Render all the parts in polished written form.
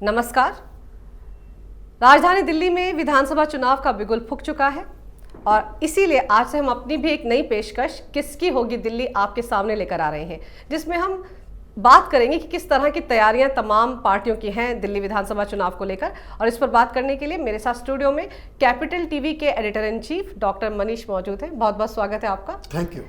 नमस्कार। राजधानी दिल्ली में विधानसभा चुनाव का बिगुल फूंक चुका है और इसीलिए आज से हम अपनी भी एक नई पेशकश किसकी होगी दिल्ली आपके सामने लेकर आ रहे हैं, जिसमें हम बात करेंगे कि किस तरह की तैयारियां तमाम पार्टियों की हैं दिल्ली विधानसभा चुनाव को लेकर। और इस पर बात करने के लिए मेरे साथ स्टूडियो में कैपिटल टीवी के editor in chief doctor Manish मौजूद हैं। बहुत बहुत स्वागत है आपका। Thank you.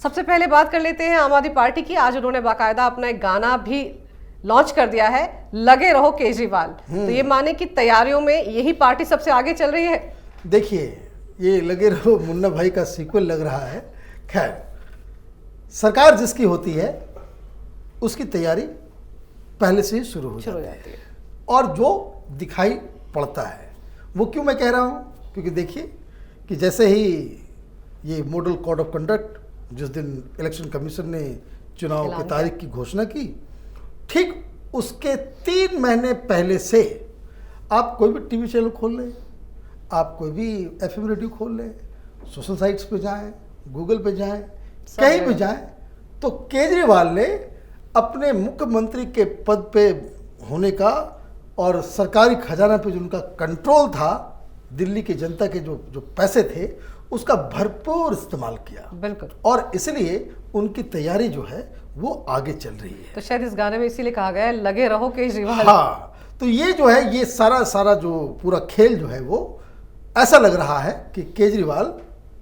सबसे पहले बात कर लेते हैं आम आदमी पार्टी की। आज उन्होंने बाकायदा अपना एक गाना भी लॉन्च कर दिया है, लगे रहो केजरीवाल। तो ये माने कि तैयारियों में यही पार्टी सबसे आगे चल रही है। देखिए, ये लगे रहो मुन्ना भाई का सीक्वल लग रहा है। खैर, सरकार जिसकी होती है उसकी तैयारी पहले से ही शुरू हो जाती है और जो दिखाई पड़ता है वो क्यों मैं कह रहा हूँ, क्योंकि देखिए कि जैसे ही ये मॉडल कोड ऑफ कंडक्ट जिस दिन इलेक्शन कमीशन ने चुनाव की तारीख की घोषणा की, ठीक उसके 3 महीने पहले से आप कोई भी टीवी चैनल खोल लें, आप कोई भी एफएम रेडियो खोल लें, सोशल साइट्स पे जाएं, गूगल पे जाएं, कहीं भी जाएं, तो केजरीवाल ने अपने मुख्यमंत्री के पद पे होने का और सरकारी खजाना पे जो उनका कंट्रोल था, दिल्ली की जनता के जो पैसे थे उसका भरपूर इस्तेमाल किया। बिल्कुल। और इसलिए उनकी तैयारी जो है वो आगे चल रही है। तो शायद इस गाने में इसीलिए कहा गया है लगे रहो केजरीवाल। हाँ, तो ये जो है ये सारा जो पूरा खेल जो है वो ऐसा लग रहा है कि केजरीवाल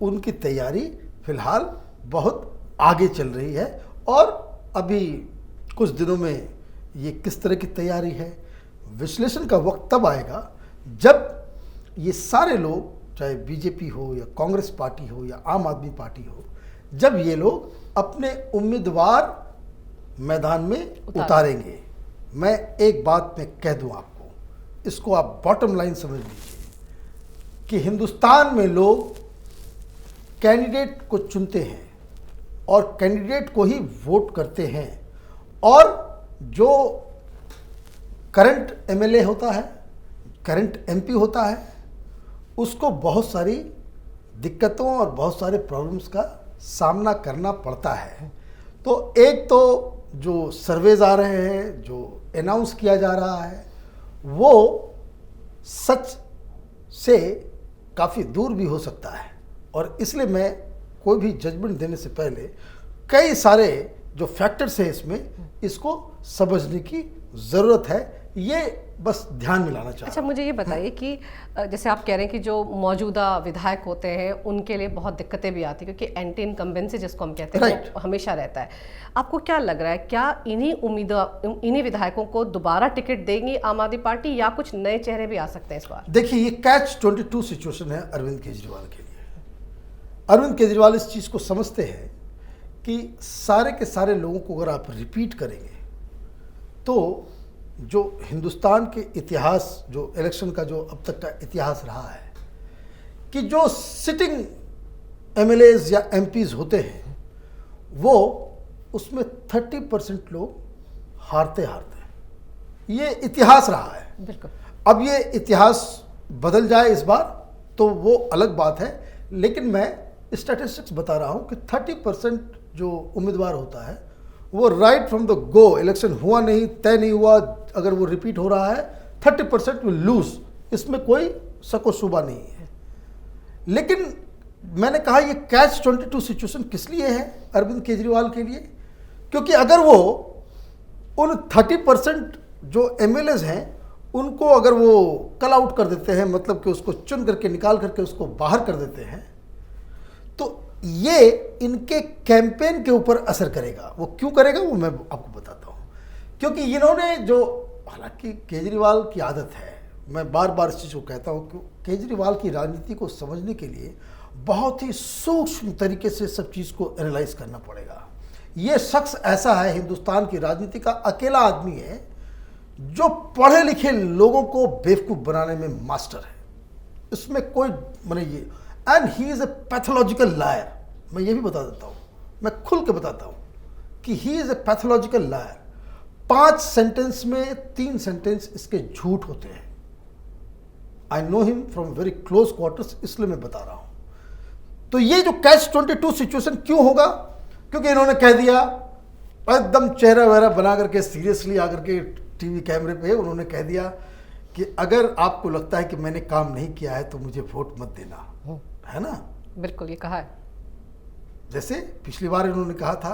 उनकी तैयारी फिलहाल बहुत आगे चल रही है। और अभी कुछ दिनों में ये किस तरह की तैयारी है, विश्लेषण का वक्त तब आएगा जब ये सारे लोग, चाहे बीजेपी हो या कांग्रेस पार्टी हो या आम आदमी पार्टी हो, जब ये लोग अपने उम्मीदवार मैदान में उतारेंगे। मैं एक बात में कह दूं आपको, इसको आप बॉटम लाइन समझ लीजिए कि हिंदुस्तान में लोग कैंडिडेट को चुनते हैं और कैंडिडेट को ही वोट करते हैं। और जो करंट एमएलए होता है, करंट एमपी होता है, उसको बहुत सारी दिक्कतों और बहुत सारे प्रॉब्लम्स का सामना करना पड़ता है। तो एक तो जो सर्वेज आ रहे हैं, जो अनाउंस किया जा रहा है, वो सच से काफ़ी दूर भी हो सकता है। और इसलिए मैं कोई भी जजमेंट देने से पहले कई सारे जो फैक्टर्स हैं इसमें, इसको समझने की ज़रूरत है। ये बस ध्यान में लाना चाहिए। अच्छा, मुझे ये बताइए कि जैसे आप कह रहे हैं कि जो मौजूदा विधायक होते हैं उनके लिए बहुत दिक्कतें भी आती हैं, क्योंकि एंटी इनकम्बेंसी जिसको हम कहते हैं वो हमेशा रहता है। आपको क्या लग रहा है, क्या इन्हीं विधायकों को दोबारा टिकट देंगी आम आदमी पार्टी या कुछ नए चेहरे भी आ सकते हैं इस बार? देखिए, ये कैच-22 सिचुएशन है अरविंद केजरीवाल के लिए। अरविंद केजरीवाल इस चीज़ को समझते हैं कि सारे के सारे लोगों को अगर आप रिपीट करेंगे तो जो हिंदुस्तान के इतिहास, जो इलेक्शन का जो अब तक का इतिहास रहा है, कि जो सिटिंग एमएलएज या एमपीज होते हैं वो उसमें 30% लोग हारते हैं। ये इतिहास रहा है। बिल्कुल। अब ये इतिहास बदल जाए इस बार तो वो अलग बात है, लेकिन मैं स्टैटिस्टिक्स बता रहा हूँ कि 30% जो उम्मीदवार होता है वो right from the go, election हुआ नहीं, तय नहीं हुआ, अगर वो रिपीट हो रहा है 30% विल लूज, इसमें कोई शको शुबा नहीं है। लेकिन मैंने कहा ये कैच-22 सिचुएशन किस लिए है अरविंद केजरीवाल के लिए, क्योंकि अगर वो उन 30% जो एमएलएज हैं उनको अगर वो कल आउट कर देते हैं, मतलब कि उसको चुन करके निकाल करके उसको बाहर कर देते हैं, तो ये इनके कैंपेन के ऊपर असर करेगा। वो क्यों करेगा वो मैं आपको बताता हूँ। क्योंकि इन्होंने जो, हालांकि केजरीवाल की आदत है, मैं बार बार इस चीज़ को कहता हूँ कि केजरीवाल की राजनीति को समझने के लिए बहुत ही सूक्ष्म तरीके से सब चीज़ को एनालाइज करना पड़ेगा। ये शख्स ऐसा है, हिंदुस्तान की राजनीति का अकेला आदमी है जो पढ़े लिखे लोगों को बेवकूफ़ बनाने में मास्टर है। इसमें कोई माने ये, and he is a pathological liar. मैं ये भी बता देता हूँ, मैं खुल के बताता हूँ कि he is a pathological liar. 5 sentence में 3 सेंटेंस इसके झूठ होते हैं। I know him from very close quarters, इसलिए मैं बता रहा हूँ। तो ये जो कैच-22 सिचुएशन क्यों होगा, क्योंकि इन्होंने कह दिया एकदम चेहरा वेहरा बना करके सीरियसली आकर के टीवी कैमरे पे उन्होंने कह दिया कि अगर आपको लगता है कि मैंने काम नहीं किया है तो मुझे वोट मत देना, है ना। बिल्कुल, ये कहा है। जैसे पिछली बार इन्होंने कहा था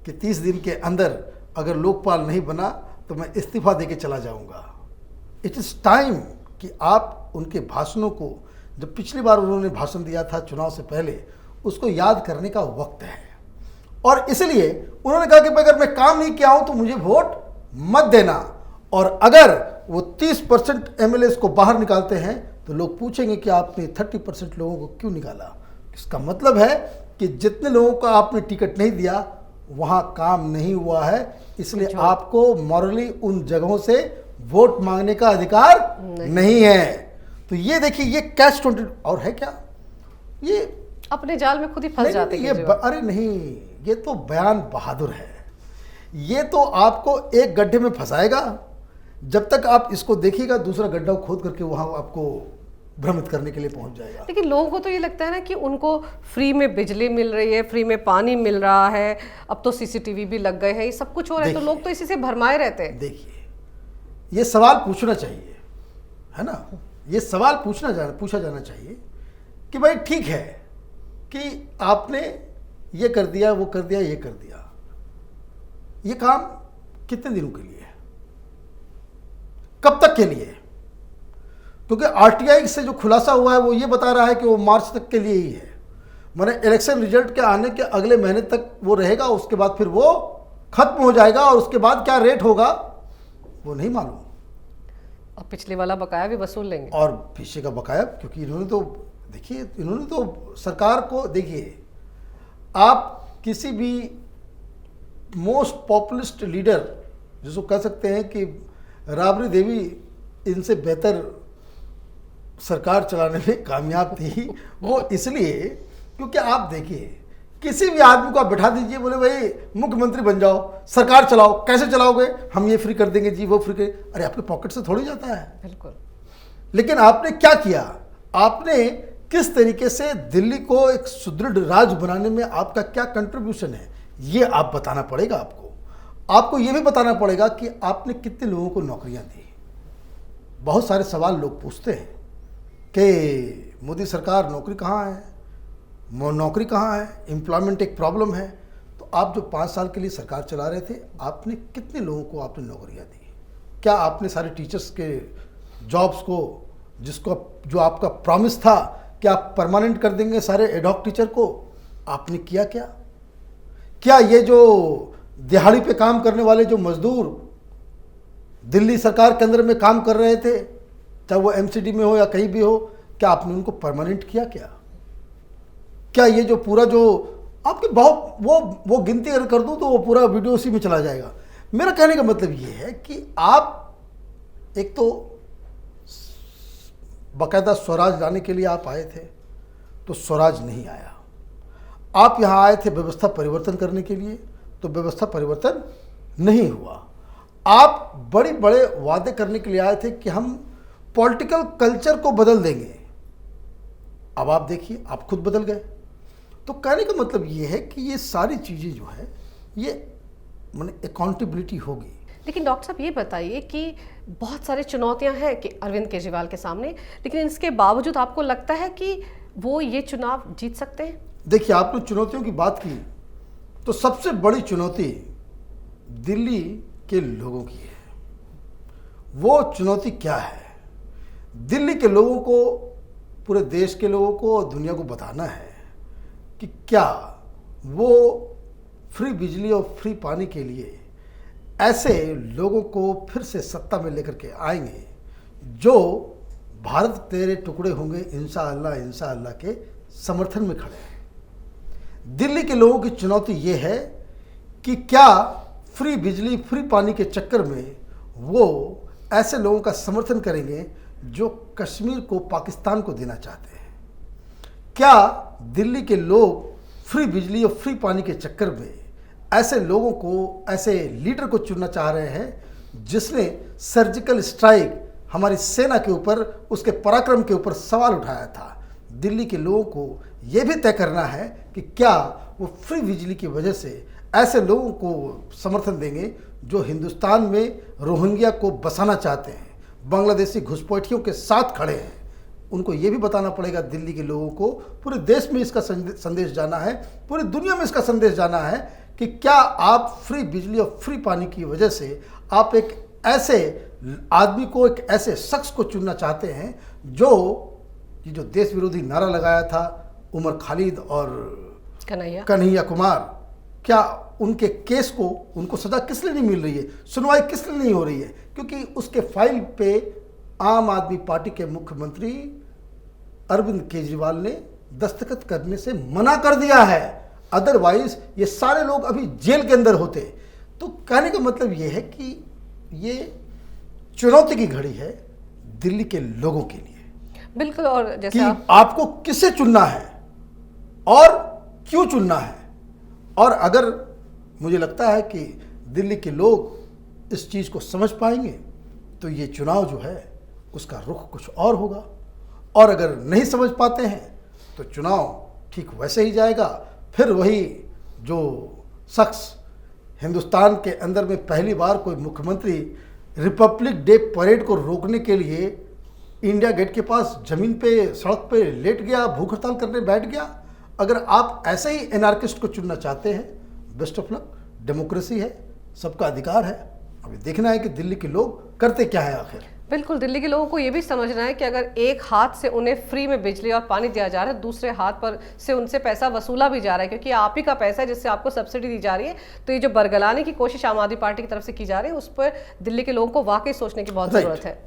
कि 30 दिन के अंदर अगर लोकपाल नहीं बना तो मैं इस्तीफा देके चला जाऊंगा। इट इज़ टाइम कि आप उनके भाषणों को, जब पिछली बार उन्होंने भाषण दिया था चुनाव से पहले, उसको याद करने का वक्त है। और इसलिए उन्होंने कहा कि अगर मैं काम नहीं किया हूं तो मुझे वोट मत देना। और अगर वो 30% एमएलए को बाहर निकालते हैं तो लोग पूछेंगे कि आपने 30% लोगों को क्यों निकाला। इसका मतलब है कि जितने लोगों को आपने टिकट नहीं दिया वहां काम नहीं हुआ है, इसलिए आपको मॉरली उन जगहों से वोट मांगने का अधिकार नहीं है। तो ये देखिए, ये कैच 20 और है क्या, ये अपने जाल में खुद ही फंस जाते हैं। अरे नहीं, ये तो बयान बहादुर है। ये तो आपको एक गड्ढे में फंसाएगा, जब तक आप इसको देखिएगा दूसरा गड्ढा खोद करके वहां आपको भ्रमित करने के लिए पहुंच जाएगा। लेकिन लोगों को तो ये लगता है ना कि उनको फ्री में बिजली मिल रही है, फ्री में पानी मिल रहा है, अब तो सीसीटीवी भी लग गए हैं, ये सब कुछ हो रहा है, तो लोग तो इसी से भरमाए रहते हैं। देखिए, ये सवाल पूछना चाहिए, है ना, ये सवाल पूछा जाना चाहिए कि भाई ठीक है कि आपने ये कर दिया, वो कर दिया, ये कर दिया, ये काम कितने दिनों के लिए है, कब तक के लिए? क्योंकि आरटीआई से जो खुलासा हुआ है वो ये बता रहा है कि वो मार्च तक के लिए ही है, माने इलेक्शन रिजल्ट के आने के अगले महीने तक वो रहेगा, उसके बाद फिर वो खत्म हो जाएगा और उसके बाद क्या रेट होगा वो नहीं मालूम। और पिछले वाला बकाया भी वसूल लेंगे, और पीछे का बकाया, क्योंकि इन्होंने तो देखिए, इन्होंने तो सरकार को, देखिए आप किसी भी मोस्ट पॉपुलिस्ट लीडर जिसको कह सकते हैं कि राबड़ी देवी इनसे बेहतर सरकार चलाने में कामयाब थी, वो इसलिए क्योंकि आप देखिए किसी भी आदमी को आप बैठा दीजिए, बोले भाई मुख्यमंत्री बन जाओ, सरकार चलाओ, कैसे चलाओगे, हम ये फ्री कर देंगे जी, वो फ्री कर, अरे आपके पॉकेट से थोड़ी जाता है। बिल्कुल। लेकिन आपने क्या किया, आपने किस तरीके से दिल्ली को एक सुदृढ़ राज्य बनाने में आपका क्या कंट्रीब्यूशन है, ये आप बताना पड़ेगा। आपको ये भी बताना पड़ेगा कि आपने कितने लोगों को नौकरियां दी। बहुत सारे सवाल लोग पूछते हैं कि मोदी सरकार नौकरी कहाँ है, नौकरी कहाँ है, एम्प्लॉयमेंट एक प्रॉब्लम है। तो आप जो 5 साल के लिए सरकार चला रहे थे, आपने कितने लोगों को आपने नौकरियां दी? क्या आपने सारे टीचर्स के जॉब्स को, जिसको जो आपका प्रॉमिस था कि आप परमानेंट कर देंगे सारे एडहॉक टीचर को, आपने किया क्या? क्या ये जो दिहाड़ी पे काम करने वाले जो मजदूर दिल्ली सरकार के अंदर में काम कर रहे थे, चाहे वो एमसीडी में हो या कहीं भी हो, क्या आपने उनको परमानेंट किया? क्या ये जो पूरा जो आपकी बहुत वो गिनती अगर कर दूं तो वो पूरा वीडियो उसी में चला जाएगा। मेरा कहने का मतलब ये है कि आप एक तो बाकायदा स्वराज लाने के लिए आप आए थे, तो स्वराज नहीं आया। आप यहाँ आए थे व्यवस्था परिवर्तन करने के लिए, तो व्यवस्था परिवर्तन नहीं हुआ। आप बड़े बड़े वादे करने के लिए आए थे कि हम पॉलिटिकल कल्चर को बदल देंगे। अब आप देखिए, आप खुद बदल गए। तो कहने का मतलब ये है कि ये सारी चीज़ें जो है ये माने अकाउंटेबिलिटी होगी। लेकिन डॉक्टर साहब ये बताइए कि बहुत सारी चुनौतियां हैं कि अरविंद केजरीवाल के सामने, लेकिन इसके बावजूद आपको लगता है कि वो ये चुनाव जीत सकते हैं? देखिए, आपने चुनौतियों की बात की, तो सबसे बड़ी चुनौती दिल्ली के लोगों की है। वो चुनौती क्या है? दिल्ली के लोगों को, पूरे देश के लोगों को और दुनिया को बताना है कि क्या वो फ्री बिजली और फ्री पानी के लिए ऐसे लोगों को फिर से सत्ता में लेकर के आएंगे जो भारत तेरे टुकड़े होंगे इंशाअल्लाह के समर्थन में खड़े हैं। दिल्ली के लोगों की चुनौती ये है कि क्या फ्री बिजली फ्री पानी के चक्कर में वो ऐसे लोगों का समर्थन करेंगे जो कश्मीर को पाकिस्तान को देना चाहते हैं। क्या दिल्ली के लोग फ्री बिजली और फ्री पानी के चक्कर में ऐसे लोगों को, ऐसे लीडर को चुनना चाह रहे हैं जिसने सर्जिकल स्ट्राइक हमारी सेना के ऊपर, उसके पराक्रम के ऊपर सवाल उठाया था। दिल्ली के लोगों को यह भी तय करना है कि क्या वो फ्री बिजली की वजह से ऐसे लोगों को समर्थन देंगे जो हिंदुस्तान में रोहिंग्या को बसाना चाहते हैं, बांग्लादेशी घुसपैठियों के साथ खड़े हैं। उनको ये भी बताना पड़ेगा दिल्ली के लोगों को, पूरे देश में इसका संदेश जाना है, पूरी दुनिया में इसका संदेश जाना है कि क्या आप फ्री बिजली और फ्री पानी की वजह से आप एक ऐसे आदमी को, एक ऐसे शख्स को चुनना चाहते हैं जो ये जो देश विरोधी नारा लगाया था उमर खालिद और कन्हैया कुमार, क्या उनके केस को उनको सजा किस लिए नहीं मिल रही है, सुनवाई किस लिए नहीं हो रही है? क्योंकि उसके फाइल पे आम आदमी पार्टी के मुख्यमंत्री अरविंद केजरीवाल ने दस्तखत करने से मना कर दिया है, अदरवाइज ये सारे लोग अभी जेल के अंदर होते। तो कहने का मतलब ये है कि ये चुनौती की घड़ी है दिल्ली के लोगों के लिए। बिल्कुल। और जैसे कि आपको किसे चुनना है और क्यों चुनना है। और अगर मुझे लगता है कि दिल्ली के लोग इस चीज़ को समझ पाएंगे तो ये चुनाव जो है उसका रुख कुछ और होगा, और अगर नहीं समझ पाते हैं तो चुनाव ठीक वैसे ही जाएगा। फिर वही जो शख्स हिंदुस्तान के अंदर में पहली बार कोई मुख्यमंत्री रिपब्लिक डे परेड को रोकने के लिए इंडिया गेट के पास जमीन पे, सड़क पे लेट गया, भूख हड़ताल करने बैठ गया। अगर आप ऐसे ही एनार्किस्ट को चुनना चाहते हैं, बेस्ट ऑफ लक, डेमोक्रेसी है, सबका अधिकार है। अभी देखना है कि दिल्ली के लोग करते क्या है आखिर। बिल्कुल, दिल्ली के लोगों को ये भी समझना है कि अगर एक हाथ से उन्हें फ्री में बिजली और पानी दिया जा रहा है, दूसरे हाथ पर से उनसे पैसा वसूला भी जा रहा है, क्योंकि आप ही का पैसा है जिससे आपको सब्सिडी दी जा रही है। तो ये जो बरगलाने की कोशिश आम आदमी पार्टी की तरफ से की जा रही है, उस पर दिल्ली के लोगों को वाकई सोचने की बहुत ज़रूरत है।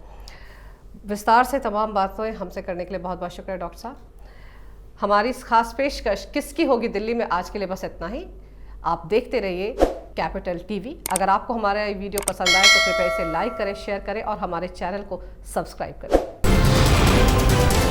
विस्तार से तमाम बातें हमसे करने के लिए बहुत बहुत शुक्रिया डॉक्टर साहब। हमारी इस खास पेशकश किसकी होगी दिल्ली में आज के लिए बस इतना ही। आप देखते रहिए कैपिटल टीवी। अगर आपको हमारा ये वीडियो पसंद आए तो कृपया इसे लाइक करें, शेयर करें और हमारे चैनल को सब्सक्राइब करें।